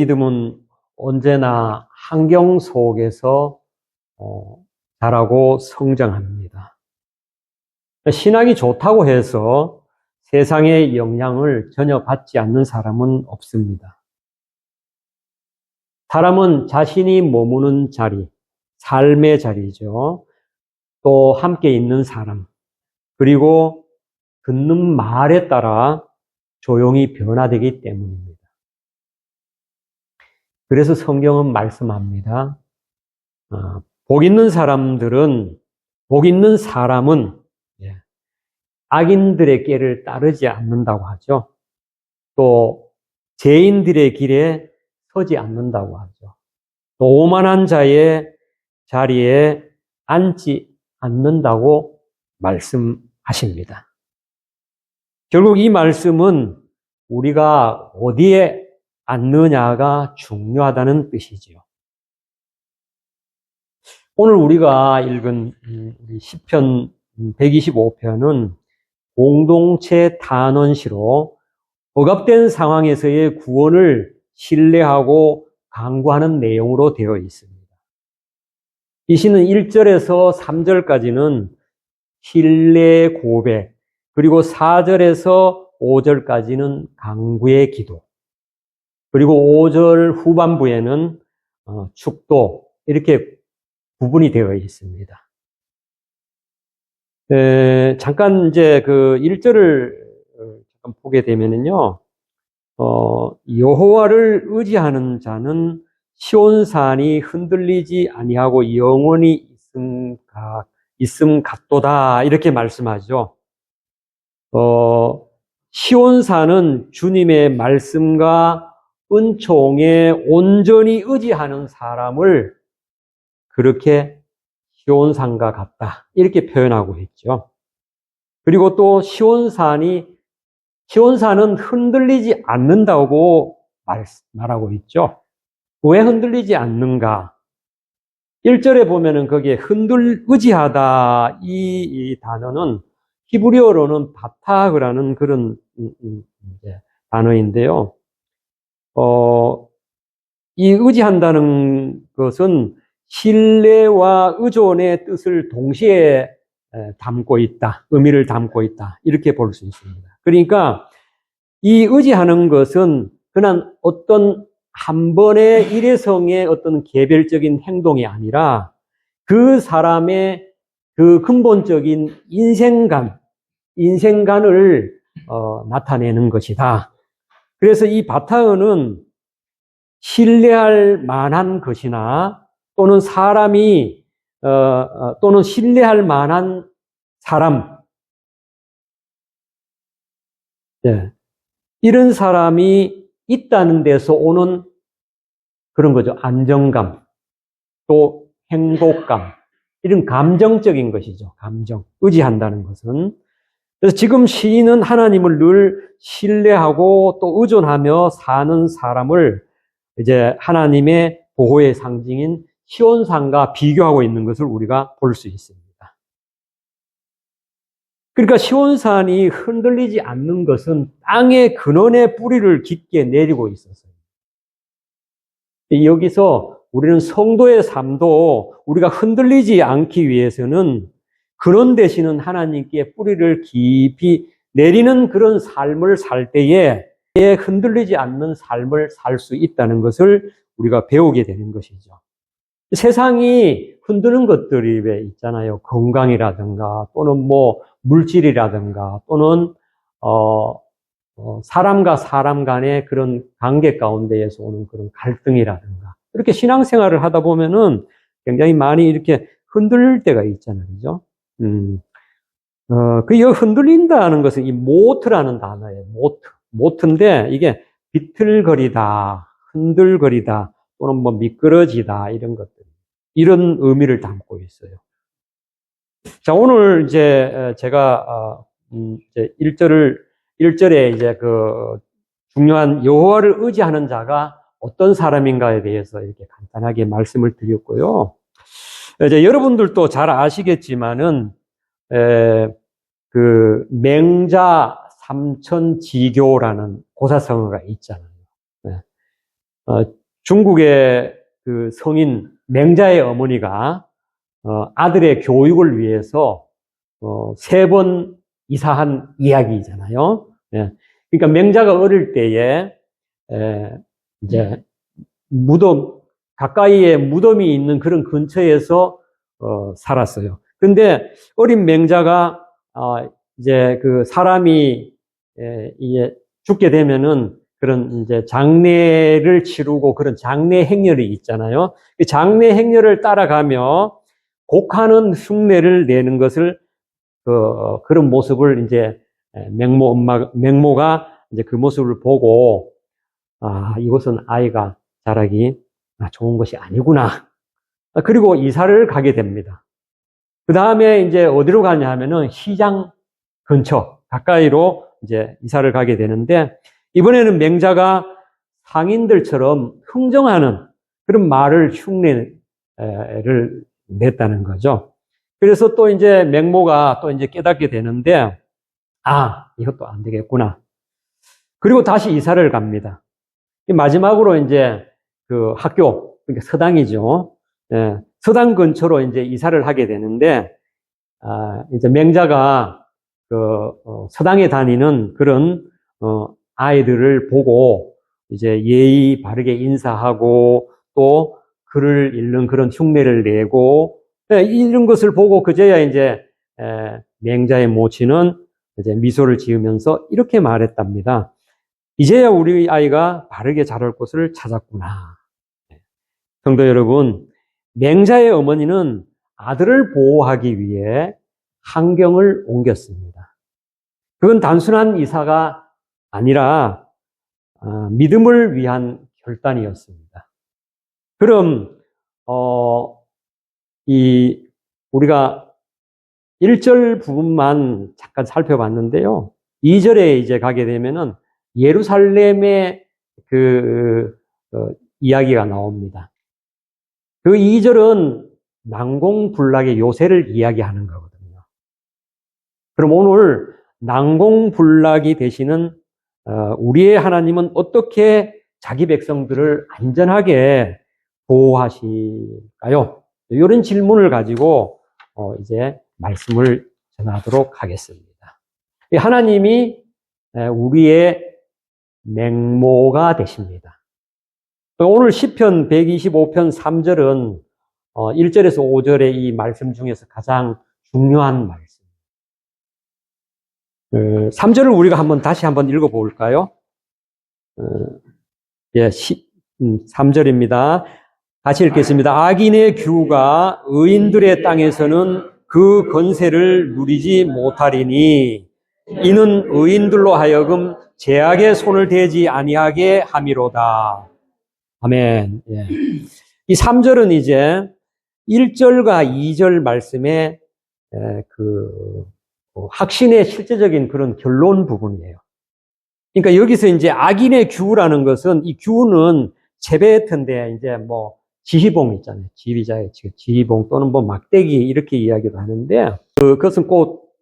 믿음은 언제나 환경 속에서 자라고 성장합니다. 신앙이 좋다고 해서 세상의 영향을 전혀 받지 않는 사람은 없습니다. 사람은 자신이 머무는 자리, 삶의 자리죠. 또 함께 있는 사람, 그리고 듣는 말에 따라 조용히 변화되기 때문입니다. 그래서 성경은 말씀합니다. 복 있는 사람은 악인들의 길을 따르지 않는다고 하죠. 또 죄인들의 길에 서지 않는다고 하죠. 또 오만한 자의 자리에 앉지 않는다고 말씀하십니다. 결국 이 말씀은 우리가 어디에 앉느냐가 중요하다는 뜻이지요. 오늘 우리가 읽은 우리 시편 125편은 공동체 탄원시로 억압된 상황에서의 구원을 신뢰하고 강구하는 내용으로 되어 있습니다. 이 시는 1절에서 3절까지는 신뢰 고백, 그리고 4절에서 5절까지는 강구의 기도, 그리고 5절 후반부에는 축도, 이렇게 구분이 되어 있습니다. 잠깐 이제 그 1절을 잠깐 보게 되면은요, 여호와를 의지하는 자는 시온산이 흔들리지 아니하고 영원히 있음 같도다, 이렇게 말씀하죠. 시온산은 주님의 말씀과 은총에 온전히 의지하는 사람을 그렇게 시온산과 같다, 이렇게 표현하고 있죠. 그리고 또 시온산은 흔들리지 않는다고 말하고 있죠. 왜 흔들리지 않는가? 1절에 보면은 거기에 의지하다, 이 단어는 히브리어로는 바타그라는 그런 단어인데요. 이 의지한다는 것은 신뢰와 의존의 뜻을 동시에 담고 있다, 의미를 담고 있다, 이렇게 볼 수 있습니다. 그러니까 이 의지하는 것은 그냥 어떤 한 번의 일회성의 어떤 개별적인 행동이 아니라 그 사람의 그 근본적인 인생관을 나타내는 것이다. 그래서 이 바타어는 신뢰할 만한 것이나 또는 또는 신뢰할 만한 사람, 이런 사람이 있다는 데서 오는 그런 거죠. 안정감, 또 행복감, 이런 감정적인 것이죠. 감정, 의지한다는 것은. 그래서 지금 시인은 하나님을 늘 신뢰하고 또 의존하며 사는 사람을 이제 하나님의 보호의 상징인 시온산과 비교하고 있는 것을 우리가 볼 수 있습니다. 그러니까 시온산이 흔들리지 않는 것은 땅의 근원에 뿌리를 깊게 내리고 있었어요. 여기서 우리는 성도의 삶도 우리가 흔들리지 않기 위해서는 근원 되시는 하나님께 뿌리를 깊이 내리는 그런 삶을 살 때에 흔들리지 않는 삶을 살 수 있다는 것을 우리가 배우게 되는 것이죠. 세상이 흔드는 것들이 왜 있잖아요. 건강이라든가 또는 뭐 물질이라든가 또는 사람과 사람 간의 그런 관계 가운데에서 오는 그런 갈등이라든가, 이렇게 신앙생활을 하다 보면은 굉장히 많이 이렇게 흔들릴 때가 있잖아요. 그죠? 그 흔들린다는 것은 이 모트라는 단어예요. 모트인데 이게 비틀거리다, 흔들거리다, 또는 뭐 미끄러지다, 이런 것들. 이런 의미를 담고 있어요. 자, 오늘 이제 제가 이제 1절에 이제 그 중요한 여호와를 의지하는 자가 어떤 사람인가에 대해서 이렇게 간단하게 말씀을 드렸고요. 이제 여러분들도 잘 아시겠지만은 그 맹자 삼천지교라는 고사성어가 있잖아요. 중국의 그 성인 맹자의 어머니가 아들의 교육을 위해서 3번 이사한 이야기잖아요. 예. 그러니까 맹자가 어릴 때에 이제 가까이에 무덤이 있는 그런 근처에서 살았어요. 근데 어린 맹자가 이제 그 사람이 이제 죽게 되면은 그런 이제 장례를 치르고 그런 장례 행렬이 있잖아요. 그 장례 행렬을 따라가며 곡하는 흉내를 내는 것을 그런 모습을 이제 맹모가 이제 그 모습을 보고 이것은 아이가 자라기 좋은 것이 아니구나. 그리고 이사를 가게 됩니다. 그 다음에 이제 어디로 가냐 하면은 시장 근처 가까이로 이제 이사를 가게 되는데 이번에는 맹자가 상인들처럼 흥정하는 그런 말을 흉내를 냈다는 거죠. 그래서 또 이제 맹모가 또 이제 깨닫게 되는데 이것도 안 되겠구나. 그리고 다시 이사를 갑니다. 마지막으로 이제 그 학교, 그러니까 서당이죠. 서당 근처로 이제 이사를 하게 되는데, 이제 맹자가 서당에 다니는 그런, 아이들을 보고 이제 예의 바르게 인사하고 또 글을 읽는 그런 흉내를 내고, 이런 것을 보고 그제야 이제, 맹자의 모친은 이제 미소를 지으면서 이렇게 말했답니다. 이제야 우리 아이가 바르게 자랄 곳을 찾았구나. 성도 여러분, 맹자의 어머니는 아들을 보호하기 위해 환경을 옮겼습니다. 그건 단순한 이사가 아니라 믿음을 위한 결단이었습니다. 그럼 우리가 1절 부분만 잠깐 살펴봤는데요. 2절에 이제 가게 되면은 예루살렘의 이야기가 나옵니다. 그 2절은 난공불락의 요새를 이야기하는 거거든요. 그럼 오늘 난공불락이 되시는 우리의 하나님은 어떻게 자기 백성들을 안전하게 보호하실까요? 이런 질문을 가지고 이제 말씀을 전하도록 하겠습니다. 하나님이 우리의 맹모가 되십니다. 오늘 시편 125편 3절은 1절에서 5절의 이 말씀 중에서 가장 중요한 말씀. 3절을 우리가 다시 한번 읽어볼까요? 3절입니다. 같이 읽겠습니다. 악인의 규가 의인들의 땅에서는 그 건세를 누리지 못하리니 이는 의인들로 하여금 죄악의 손을 대지 아니하게 함이로다. 아멘. 예. 이 3절은 이제 1절과 2절 말씀의 확신의 실제적인 그런 결론 부분이에요. 그러니까 여기서 이제 악인의 규라는 것은 이 규는 재배했던데 이제 지휘봉 있잖아요. 지휘자의 지휘봉 또는 막대기 이렇게 이야기도 하는데 그것은 꼭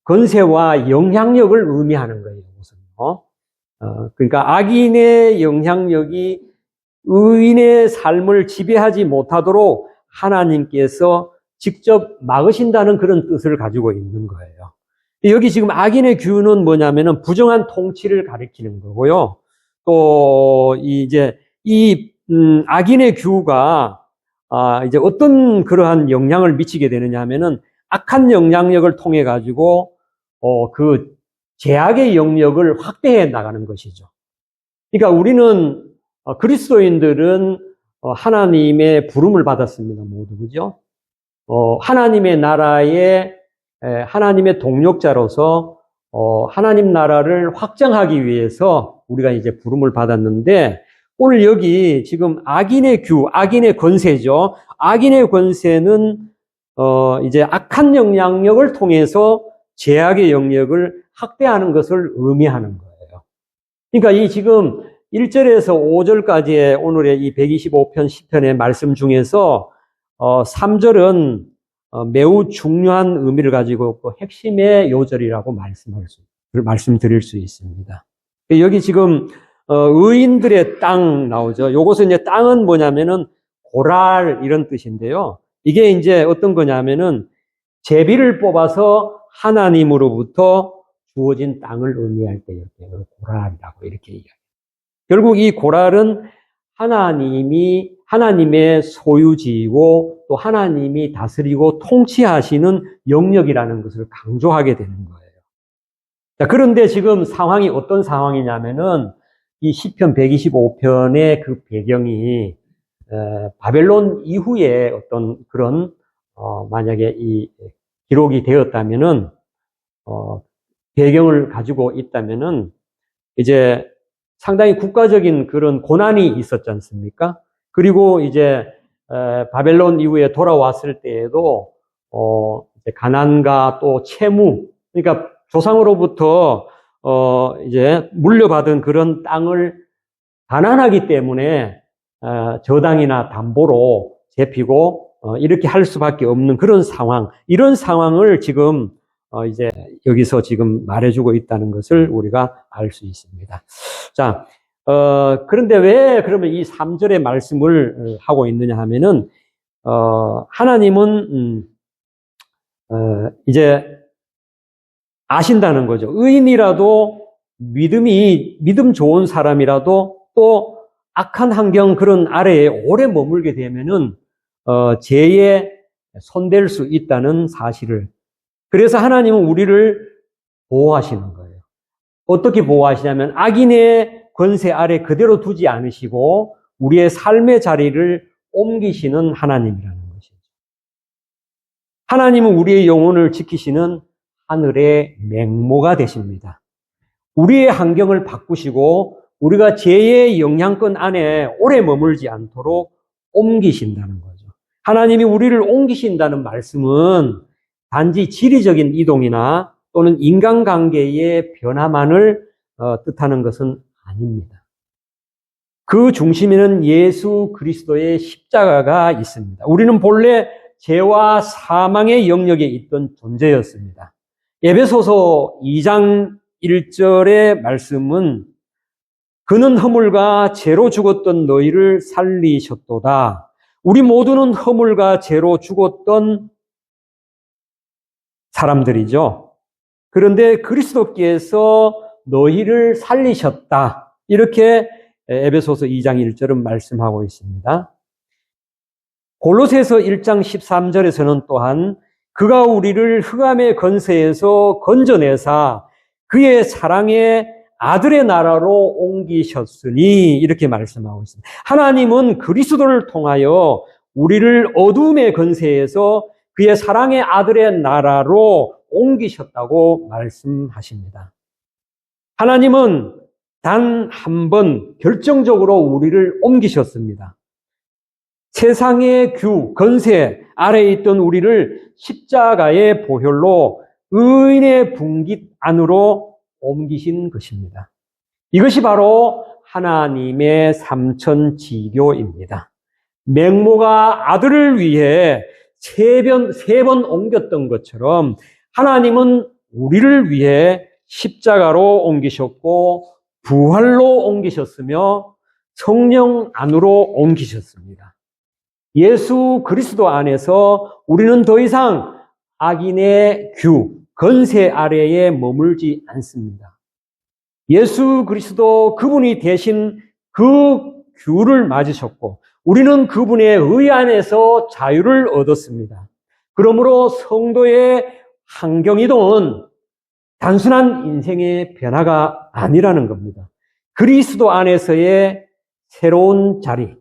건세와 영향력을 의미하는 거예요. 그러니까 악인의 영향력이 의인의 삶을 지배하지 못하도록 하나님께서 직접 막으신다는 그런 뜻을 가지고 있는 거예요. 여기 지금 악인의 규는 뭐냐면은 부정한 통치를 가리키는 거고요. 또 악인의 규가 이제 어떤 그러한 영향을 미치게 되느냐 하면은 악한 영향력을 통해 가지고 그 죄악의 영역을 확대해 나가는 것이죠. 그러니까 우리는 그리스도인들은 하나님의 부름을 받았습니다. 모두 그죠? 하나님의 나라의 하나님의 동력자로서 하나님 나라를 확장하기 위해서 우리가 이제 부름을 받았는데 오늘 여기 지금 악인의 규, 악인의 권세죠. 악인의 권세는 이제 악한 영향력을 통해서 죄악의 영역을 확대하는 것을 의미하는 거예요. 그러니까 이 지금 1절에서 5절까지의 오늘의 이 125편 시편의 말씀 중에서 3절은 매우 중요한 의미를 가지고 있고 핵심의 요절이라고 말씀드릴 수 있습니다. 여기 지금 의인들의 땅 나오죠. 요것은 이제 땅은 뭐냐면은 고랄 이런 뜻인데요. 이게 이제 어떤 거냐면은 제비를 뽑아서 하나님으로부터 주어진 땅을 의미할 때 이렇게 고랄이라고 이렇게 얘기해요. 결국 이 고랄은 하나님의 소유지이고 또 하나님이 다스리고 통치하시는 영역이라는 것을 강조하게 되는 거예요. 자, 그런데 지금 상황이 어떤 상황이냐면은 이 시편 125편의 그 배경이 바벨론 이후에 어떤 그런 만약에 이 기록이 되었다면은 배경을 가지고 있다면은 이제 상당히 국가적인 그런 고난이 있었지 않습니까? 그리고 이제 바벨론 이후에 돌아왔을 때에도 이제 가난과 또 채무, 그러니까 조상으로부터 이제 물려받은 그런 땅을 가난하기 때문에 저당이나 담보로 잡히고 이렇게 할 수밖에 없는 그런 상황, 이런 상황을 지금 이제 여기서 지금 말해주고 있다는 것을 우리가 알 수 있습니다. 자, 그런데 왜 그러면 이 3절의 말씀을 하고 있느냐 하면은 하나님은 이제 아신다는 거죠. 의인이라도 믿음 좋은 사람이라도 또 악한 환경 그런 아래에 오래 머물게 되면은 죄에 손댈 수 있다는 사실을, 그래서 하나님은 우리를 보호하시는 거예요. 어떻게 보호하시냐면 악인의 권세 아래 그대로 두지 않으시고 우리의 삶의 자리를 옮기시는 하나님이라는 것이죠. 하나님은 우리의 영혼을 지키시는 하늘의 맹모가 되십니다. 우리의 환경을 바꾸시고 우리가 죄의 영향권 안에 오래 머물지 않도록 옮기신다는 거죠. 하나님이 우리를 옮기신다는 말씀은 단지 지리적인 이동이나 또는 인간관계의 변화만을 뜻하는 것은 아닙니다. 그 중심에는 예수 그리스도의 십자가가 있습니다. 우리는 본래 죄와 사망의 영역에 있던 존재였습니다. 에베소서 2장 1절의 말씀은 그는 허물과 죄로 죽었던 너희를 살리셨도다. 우리 모두는 허물과 죄로 죽었던 사람들이죠. 그런데 그리스도께서 너희를 살리셨다. 이렇게 에베소서 2장 1절은 말씀하고 있습니다. 골로새서 1장 13절에서는 또한 그가 우리를 흑암의 권세에서 건져내사 그의 사랑의 아들의 나라로 옮기셨으니 이렇게 말씀하고 있습니다. 하나님은 그리스도를 통하여 우리를 어둠의 권세에서 그의 사랑의 아들의 나라로 옮기셨다고 말씀하십니다. 하나님은 단 한 번 결정적으로 우리를 옮기셨습니다. 세상의 권세 아래에 있던 우리를 십자가의 보혈로 의인의 분깃 안으로 옮기신 것입니다. 이것이 바로 하나님의 삼천지교입니다. 맹모가 아들을 위해 세 번 옮겼던 것처럼 하나님은 우리를 위해 십자가로 옮기셨고 부활로 옮기셨으며 성령 안으로 옮기셨습니다. 예수 그리스도 안에서 우리는 더 이상 악인의 권세 아래에 머물지 않습니다. 예수 그리스도 그분이 대신 그 규를 맞으셨고 우리는 그분의 의 안에서 자유를 얻었습니다. 그러므로 성도의 환경이동은 단순한 인생의 변화가 아니라는 겁니다. 그리스도 안에서의 새로운 자리,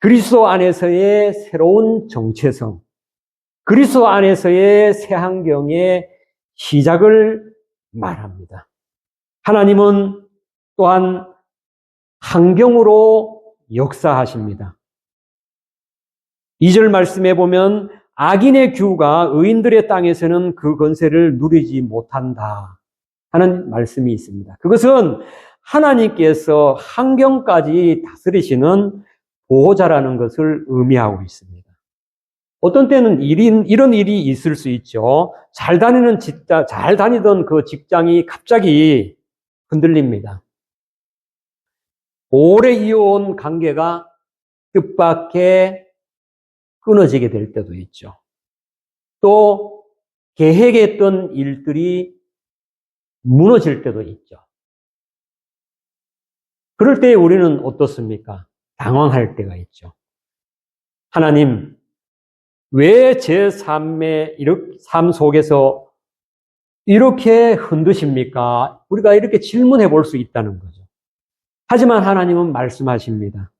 그리스도 안에서의 새로운 정체성, 그리스도 안에서의 새 환경의 시작을 말합니다. 하나님은 또한 환경으로 역사하십니다. 2절 말씀에 보면 악인의 규가 의인들의 땅에서는 그 권세를 누리지 못한다 하는 말씀이 있습니다. 그것은 하나님께서 환경까지 다스리시는 보호자라는 것을 의미하고 있습니다. 어떤 때는 이런 일이 있을 수 있죠. 잘 다니던 그 직장이 갑자기 흔들립니다. 오래 이어온 관계가 뜻밖의 끊어지게 될 때도 있죠. 또 계획했던 일들이 무너질 때도 있죠. 그럴 때 우리는 어떻습니까? 당황할 때가 있죠. 하나님, 왜 제 삶 속에서 이렇게 흔드십니까? 우리가 이렇게 질문해 볼 수 있다는 거죠. 하지만 하나님은 말씀하십니다.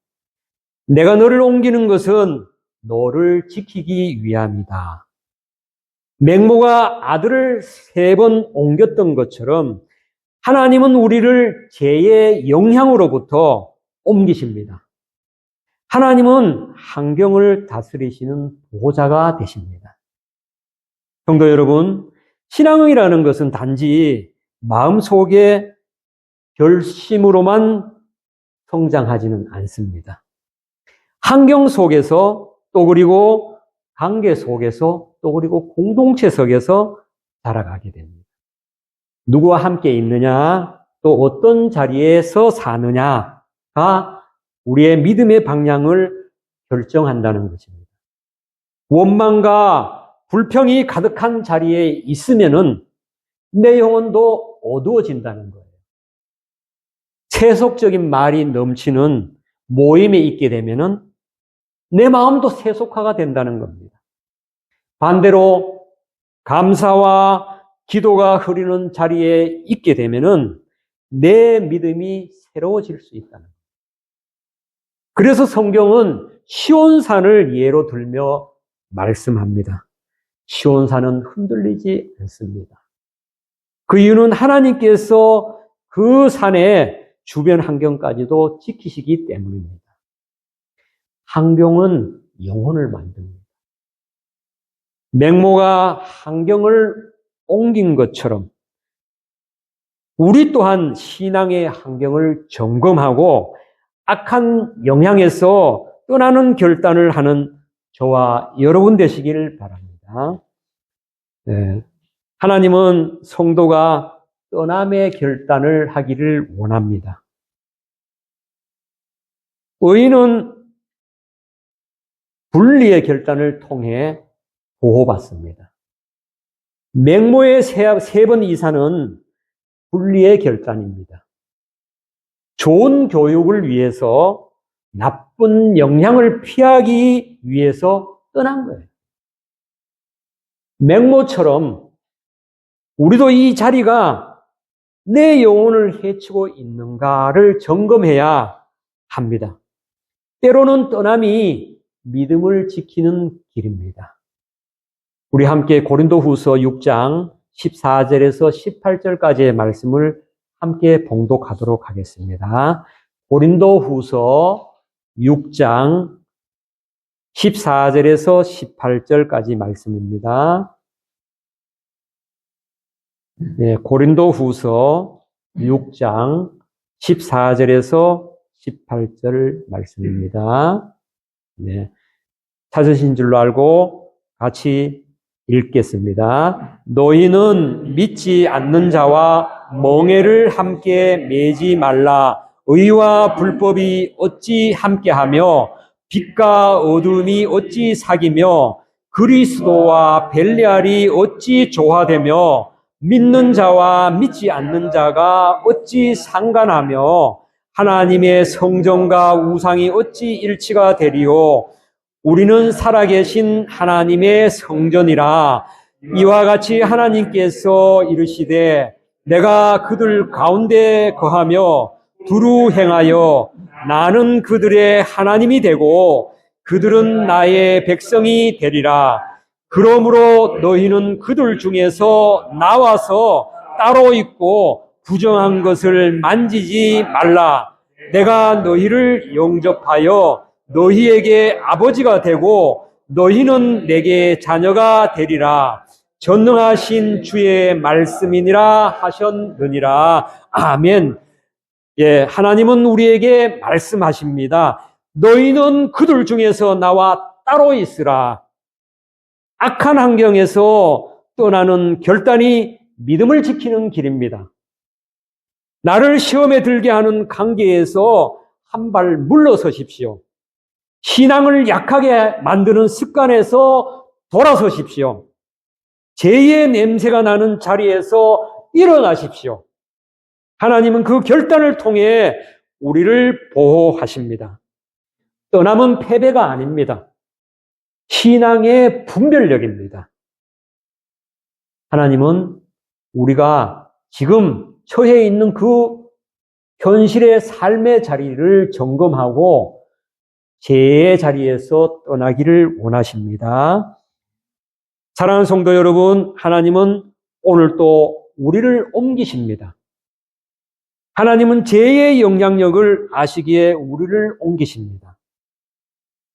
내가 너를 옮기는 것은 너를 지키기 위함이다. 맹모가 아들을 3번 옮겼던 것처럼 하나님은 우리를 죄의 영향으로부터 옮기십니다. 하나님은 환경을 다스리시는 보호자가 되십니다. 성도 여러분, 신앙이라는 것은 단지 마음속의 결심으로만 성장하지는 않습니다. 환경 속에서 또 그리고 관계 속에서 또 그리고 공동체 속에서 자라가게 됩니다. 누구와 함께 있느냐, 또 어떤 자리에서 사느냐가 우리의 믿음의 방향을 결정한다는 것입니다. 원망과 불평이 가득한 자리에 있으면은 내 영혼도 어두워진다는 거예요. 세속적인 말이 넘치는 모임에 있게 되면은 내 마음도 세속화가 된다는 겁니다. 반대로 감사와 기도가 흐르는 자리에 있게 되면은 내 믿음이 새로워질 수 있다는 거예요. 그래서 성경은 시온산을 예로 들며 말씀합니다. 시온산은 흔들리지 않습니다. 그 이유는 하나님께서 그 산의 주변 환경까지도 지키시기 때문입니다. 환경은 영혼을 만듭니다. 맹모가 환경을 옮긴 것처럼 우리 또한 신앙의 환경을 점검하고 악한 영향에서 떠나는 결단을 하는 저와 여러분 되시길 바랍니다. 네. 하나님은 성도가 떠남의 결단을 하기를 원합니다. 의인은 분리의 결단을 통해 보호받습니다. 맹모의 3번 이사는 분리의 결단입니다. 좋은 교육을 위해서 나쁜 영향을 피하기 위해서 떠난 거예요. 맹모처럼 우리도 이 자리가 내 영혼을 해치고 있는가를 점검해야 합니다. 때로는 떠남이 믿음을 지키는 길입니다. 우리 함께 고린도후서 6장 14절에서 18절까지의 말씀을 함께 봉독하도록 하겠습니다. 고린도후서 6장 14절에서 18절까지 말씀입니다. 네, 고린도후서 6장 14절에서 18절 말씀입니다. 네, 찾으신 줄로 알고 같이 읽겠습니다. 너희는 믿지 않는 자와 멍에를 함께 매지 말라. 의와 불법이 어찌 함께하며 빛과 어둠이 어찌 사귀며 그리스도와 벨리알이 어찌 조화되며 믿는 자와 믿지 않는 자가 어찌 상관하며 하나님의 성전과 우상이 어찌 일치가 되리요. 우리는 살아계신 하나님의 성전이라. 이와 같이 하나님께서 이르시되 내가 그들 가운데 거하며 두루 행하여 나는 그들의 하나님이 되고 그들은 나의 백성이 되리라. 그러므로 너희는 그들 중에서 나와서 따로 있고 부정한 것을 만지지 말라. 내가 너희를 영접하여 너희에게 아버지가 되고 너희는 내게 자녀가 되리라. 전능하신 주의 말씀이니라 하셨느니라. 아멘. 예, 하나님은 우리에게 말씀하십니다. 너희는 그들 중에서 나와 따로 있으라. 악한 환경에서 떠나는 결단이 믿음을 지키는 길입니다. 나를 시험에 들게 하는 관계에서 한 발 물러서십시오. 신앙을 약하게 만드는 습관에서 돌아서십시오. 죄의 냄새가 나는 자리에서 일어나십시오. 하나님은 그 결단을 통해 우리를 보호하십니다. 떠남은 패배가 아닙니다. 신앙의 분별력입니다. 하나님은 우리가 지금 처해 있는 그 현실의 삶의 자리를 점검하고 죄의 자리에서 떠나기를 원하십니다. 사랑하는 성도 여러분, 하나님은 오늘 또 우리를 옮기십니다. 하나님은 죄의 영향력을 아시기에 우리를 옮기십니다.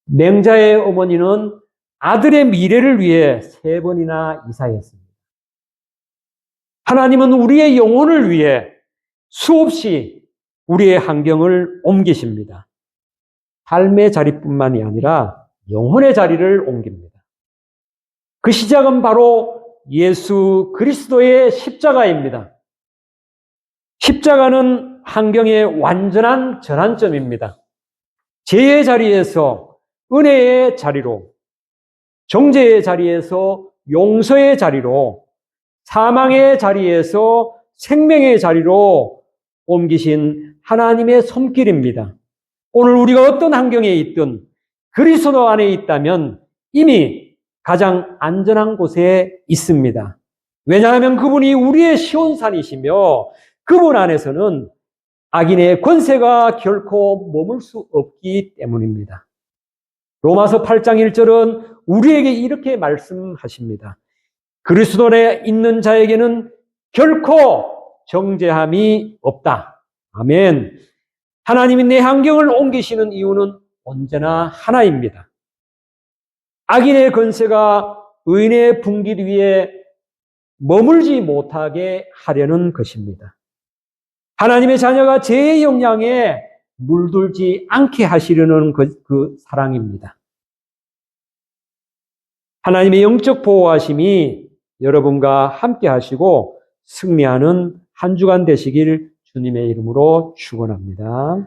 맹자의 어머니는 아들의 미래를 위해 3번이나 이사했습니다. 하나님은 우리의 영혼을 위해 수없이 우리의 환경을 옮기십니다. 삶의 자리뿐만이 아니라 영혼의 자리를 옮깁니다. 그 시작은 바로 예수 그리스도의 십자가입니다. 십자가는 환경의 완전한 전환점입니다. 죄의 자리에서 은혜의 자리로, 정죄의 자리에서 용서의 자리로, 사망의 자리에서 생명의 자리로 옮기신 하나님의 손길입니다. 오늘 우리가 어떤 환경에 있든 그리스도 안에 있다면 이미 가장 안전한 곳에 있습니다. 왜냐하면 그분이 우리의 시온산이시며 그분 안에서는 악인의 권세가 결코 머물 수 없기 때문입니다. 로마서 8장 1절은 우리에게 이렇게 말씀하십니다. 그리스도 안에 있는 자에게는 결코 정죄함이 없다. 아멘. 하나님이 내 환경을 옮기시는 이유는 언제나 하나입니다. 악인의 권세가 의인의 분길 위에 머물지 못하게 하려는 것입니다. 하나님의 자녀가 죄의 영향에 물들지 않게 하시려는 그 사랑입니다. 하나님의 영적 보호하심이 여러분과 함께 하시고 승리하는 한 주간 되시길 주님의 이름으로 축원합니다.